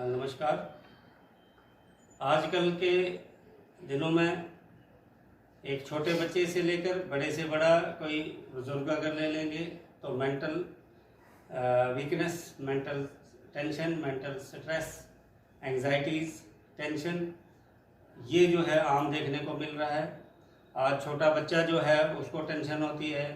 नमस्कार। आजकल के दिनों में एक छोटे बच्चे से लेकर बड़े से बड़ा कोई बुजुर्ग अगर ले लेंगे तो mental weakness, mental tension, mental stress, anxieties, tension, ये जो है आम देखने को मिल रहा है। आज छोटा बच्चा जो है उसको टेंशन होती है,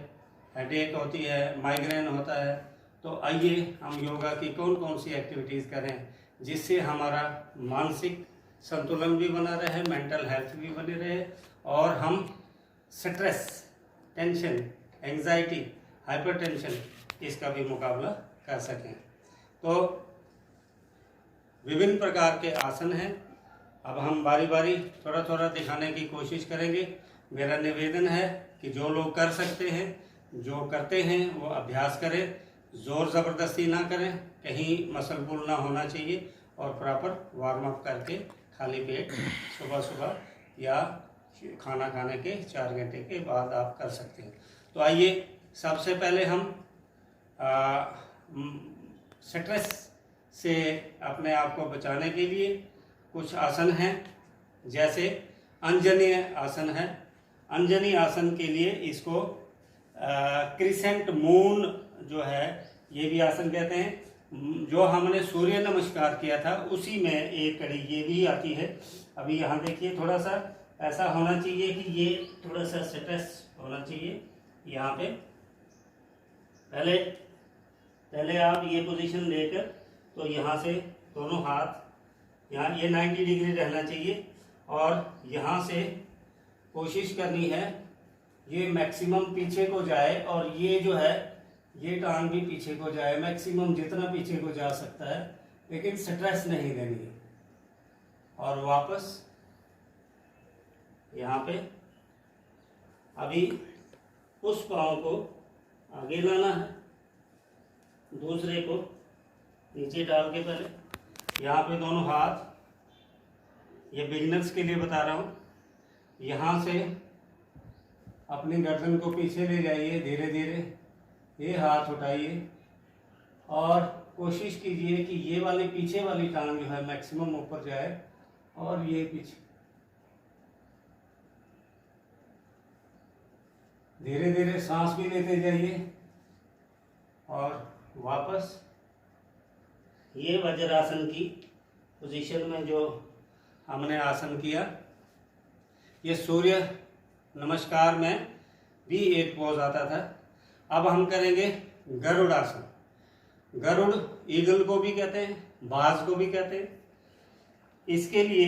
हेडेक होती है, माइग्रेन होता है। तो आइए हम योगा की कौन कौन सी एक्टिविटीज़ करें जिससे हमारा मानसिक संतुलन भी बना रहे, मेंटल हेल्थ भी बनी रहे और हम स्ट्रेस, टेंशन, एंजाइटी, हाइपरटेंशन इसका भी मुकाबला कर सकें। तो विभिन्न प्रकार के आसन हैं। अब हम बारी बारी थोड़ा थोड़ा दिखाने की कोशिश करेंगे। मेरा निवेदन है कि जो लोग कर सकते हैं, जो करते हैं, वो अभ्यास करें, ज़ोर ज़बरदस्ती ना करें, कहीं मसल पुल ना होना चाहिए और प्रॉपर वार्म अप करके खाली पेट सुबह सुबह या खाना खाने के 4 घंटे के बाद आप कर सकते हैं। तो आइए सबसे पहले हम स्ट्रेस से अपने आप को बचाने के लिए कुछ आसन हैं, जैसे अंजनी आसन है। अंजनी आसन के लिए इसको क्रिसेंट मून जो है, ये भी आसन कहते हैं। जो हमने सूर्य नमस्कार किया था उसी में एक कड़ी ये भी आती है। अभी यहाँ देखिए, थोड़ा सा ऐसा होना चाहिए कि ये थोड़ा सा स्ट्रेस होना चाहिए यहाँ पे। पहले आप ये पोजीशन लेकर, तो यहाँ से दोनों हाथ यहाँ, ये 90 डिग्री रहना चाहिए और यहाँ से कोशिश करनी है ये मैक्सिमम पीछे को जाए और ये जो है ये टांग भी पीछे को जाए, मैक्सिमम जितना पीछे को जा सकता है, लेकिन स्ट्रेस नहीं देनी है। और वापस यहाँ पे अभी उस पाँव को आगे लाना है, दूसरे को नीचे डाल के पहले यहाँ पे दोनों हाथ, ये बिगिनर्स के लिए बता रहा हूँ, यहाँ से अपनी गर्दन को पीछे ले जाइए, धीरे धीरे ये हाथ उठाइए और कोशिश कीजिए कि ये वाली पीछे वाली टांग जो है मैक्सिमम ऊपर जाए और ये पीछे। धीरे धीरे सांस भी लेते जाइए और वापस ये वज्रासन की पोजीशन में जो हमने आसन किया, ये सूर्य नमस्कार में भी एक पोज आता था। अब हम करेंगे गरुड़ आसन। गरुड़ ईगल को भी कहते हैं, बाज को भी कहते हैं। इसके लिए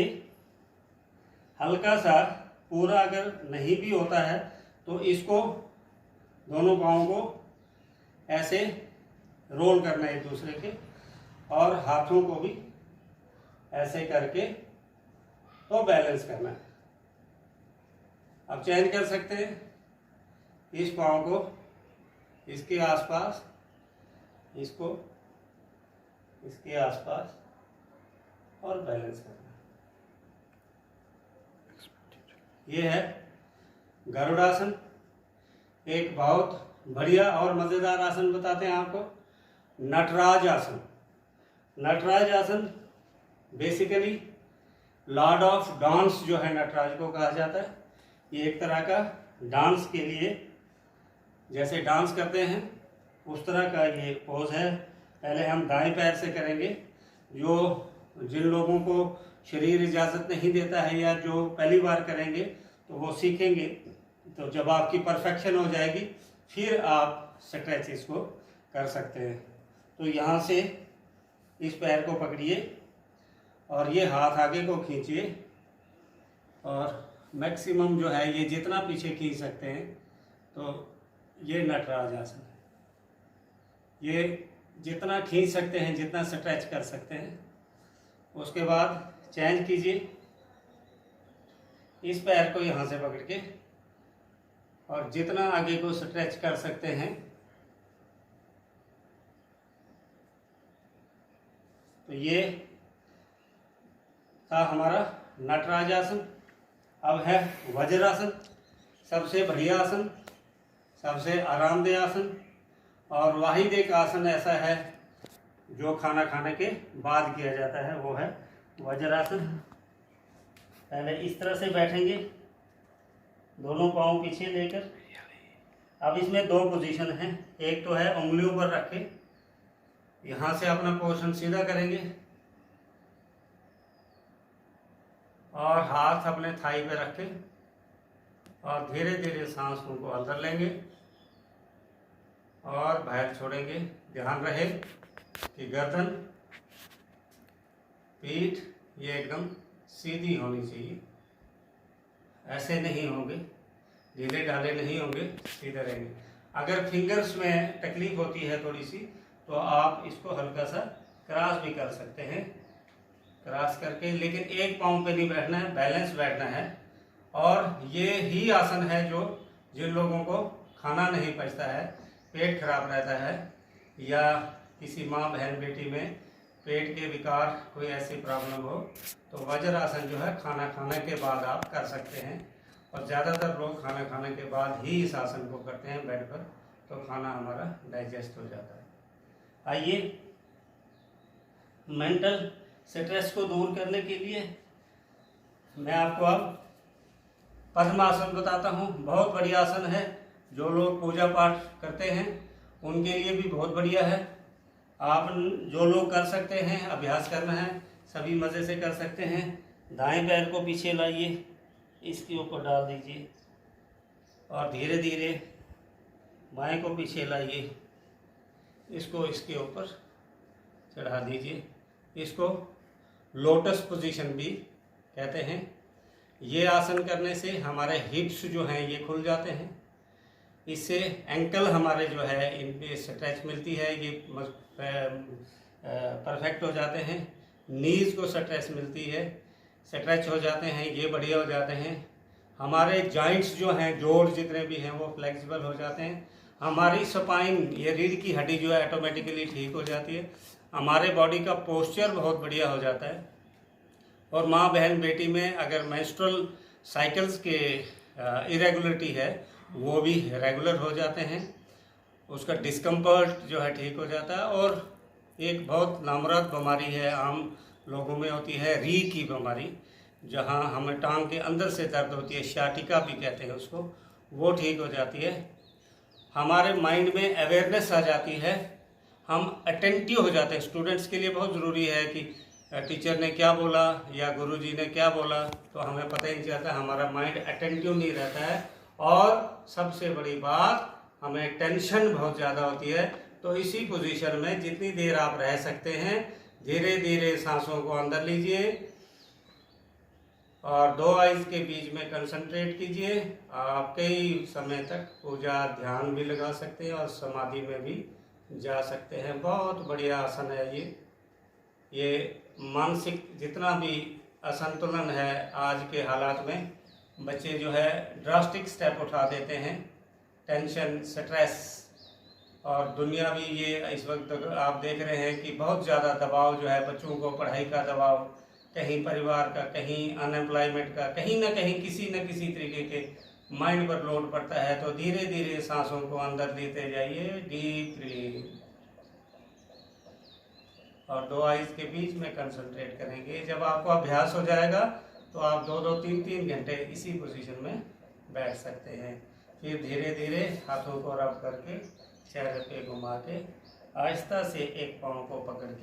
हल्का सा, पूरा अगर नहीं भी होता है तो इसको दोनों पाँव को ऐसे रोल करना है एक दूसरे के, और हाथों को भी ऐसे करके तो बैलेंस करना है। अब चेंज कर सकते हैं, इस पाँव को इसके आसपास, इसको इसके आसपास, और बैलेंस करना। ये है गरुड़ासन। एक बहुत बढ़िया और मज़ेदार आसन बताते हैं आपको, नटराज आसन। नटराज आसन बेसिकली लॉर्ड ऑफ डांस जो है, नटराज को कहा जाता है। ये एक तरह का डांस के लिए, जैसे डांस करते हैं उस तरह का ये पोज है। पहले हम दाएं पैर से करेंगे। जिन लोगों को शरीर इजाज़त नहीं देता है या जो पहली बार करेंगे तो वो सीखेंगे, तो जब आपकी परफेक्शन हो जाएगी फिर आप स्ट्रेच इसको कर सकते हैं। तो यहाँ से इस पैर को पकड़िए और ये हाथ आगे को खींचिए और मैक्सिमम जो है ये जितना पीछे खींच सकते हैं, तो ये नटराज आसन है। ये जितना खींच सकते हैं, जितना स्ट्रेच कर सकते हैं। उसके बाद चेंज कीजिए, इस पैर को यहाँ से पकड़ के और जितना आगे को स्ट्रेच कर सकते हैं, तो ये था हमारा नटराज आसन। अब है वज्रासन, सबसे बढ़िया आसन, सबसे आरामदेह आसन। और वाहिद एक आसन ऐसा है जो खाना खाने के बाद किया जाता है वो है वज्रासन। पहले इस तरह से बैठेंगे, दोनों पाँव पीछे लेकर। अब इसमें दो पोजीशन हैं, एक तो है उंगलियों पर रख के, यहाँ से अपना पोर्शन सीधा करेंगे और हाथ अपने थाई पे रख के और धीरे धीरे सांसों को अंदर लेंगे और बाहर छोड़ेंगे। ध्यान रहे कि गर्दन, पीठ ये एकदम सीधी होनी चाहिए, ऐसे नहीं होंगे, ढीले ढाले नहीं होंगे, सीधे रहेंगे। अगर फिंगर्स में तकलीफ होती है थोड़ी सी तो आप इसको हल्का सा क्रॉस भी कर सकते हैं, क्रॉस करके, लेकिन एक पाँव पे नहीं बैठना है, बैलेंस बैठना है। और ये ही आसन है जो जिन लोगों को खाना नहीं पचता है, पेट खराब रहता है, या किसी माँ बहन बेटी में पेट के विकार कोई ऐसी प्रॉब्लम हो, तो वज्रासन जो है खाना खाने के बाद आप कर सकते हैं। और ज़्यादातर लोग खाना खाने के बाद ही इस आसन को करते हैं बेड पर, तो खाना हमारा डाइजेस्ट हो जाता है। आइए, मेंटल स्ट्रेस को दूर करने के लिए मैं आपको अब पद्मासन बताता हूँ। बहुत बढ़िया आसन है, जो लोग पूजा पाठ करते हैं उनके लिए भी बहुत बढ़िया है। आप जो लोग कर सकते हैं, अभ्यास करना है, सभी मज़े से कर सकते हैं। दाएं पैर को पीछे लाइए, इसके ऊपर डाल दीजिए और धीरे धीरे बाएं को पीछे लाइए, इसको इसके ऊपर चढ़ा दीजिए। इसको लोटस पोजीशन भी कहते हैं। ये आसन करने से हमारे हिप्स जो हैं ये खुल जाते हैं, इससे एंकल हमारे जो है इन पे स्ट्रेच मिलती है, ये परफेक्ट हो जाते हैं। नीज को स्ट्रेच मिलती है, स्ट्रेच हो जाते हैं, ये बढ़िया हो जाते हैं। हमारे जॉइंट्स जो हैं, जोड़ जितने भी हैं वो फ्लेक्सिबल हो जाते हैं। हमारी स्पाइन, ये रीढ़ की हड्डी जो है ऑटोमेटिकली ठीक हो जाती है। हमारे बॉडी का पोस्चर बहुत बढ़िया हो जाता है। और माँ बहन बेटी में अगर मेंस्ट्रुअल साइकिल्स के इरेगुलरिटी है वो भी रेगुलर हो जाते हैं, उसका डिस्कम्फर्ट जो है ठीक हो जाता है। और एक बहुत नामराद बीमारी है, आम लोगों में होती है, रीढ़ की बीमारी, जहाँ हमें टांग के अंदर से दर्द होती है, शाटिका भी कहते हैं उसको, वो ठीक हो जाती है। हमारे माइंड में अवेयरनेस आ जाती है, हम अटेंटिव हो जाते हैं। स्टूडेंट्स के लिए बहुत ज़रूरी है कि टीचर ने क्या बोला या गुरुजी ने क्या बोला तो हमें पता ही नहीं चलता, हमारा माइंड अटेंटिव नहीं रहता है। और सबसे बड़ी बात, हमें टेंशन बहुत ज़्यादा होती है। तो इसी पोजीशन में जितनी देर आप रह सकते हैं, धीरे धीरे सांसों को अंदर लीजिए और दो आइज के बीच में कंसंट्रेट कीजिए। आप कई समय तक पूजा ध्यान भी लगा सकते हैं और समाधि में भी जा सकते हैं। बहुत बढ़िया आसन है ये मानसिक जितना भी असंतुलन है आज के हालात में, बच्चे जो है ड्रास्टिक स्टेप उठा देते हैं, टेंशन, स्ट्रेस, और दुनिया भी ये इस वक्त आप देख रहे हैं कि बहुत ज़्यादा दबाव जो है बच्चों को, पढ़ाई का दबाव, कहीं परिवार का, कहीं अनएम्प्लॉयमेंट का, कहीं ना कहीं किसी न किसी तरीके के माइंड पर लोड पड़ता है। तो धीरे धीरे सांसों को अंदर लेते जाइए डीपली और दो आइज के बीच में कंसंट्रेट करेंगे। जब आपको अभ्यास हो जाएगा तो आप 2-2, 3-3 घंटे इसी पोजीशन में बैठ सकते हैं। फिर धीरे धीरे हाथों को रब करके चेहरे पे घुमा के आहिस्ता से एक पाँव को पकड़ के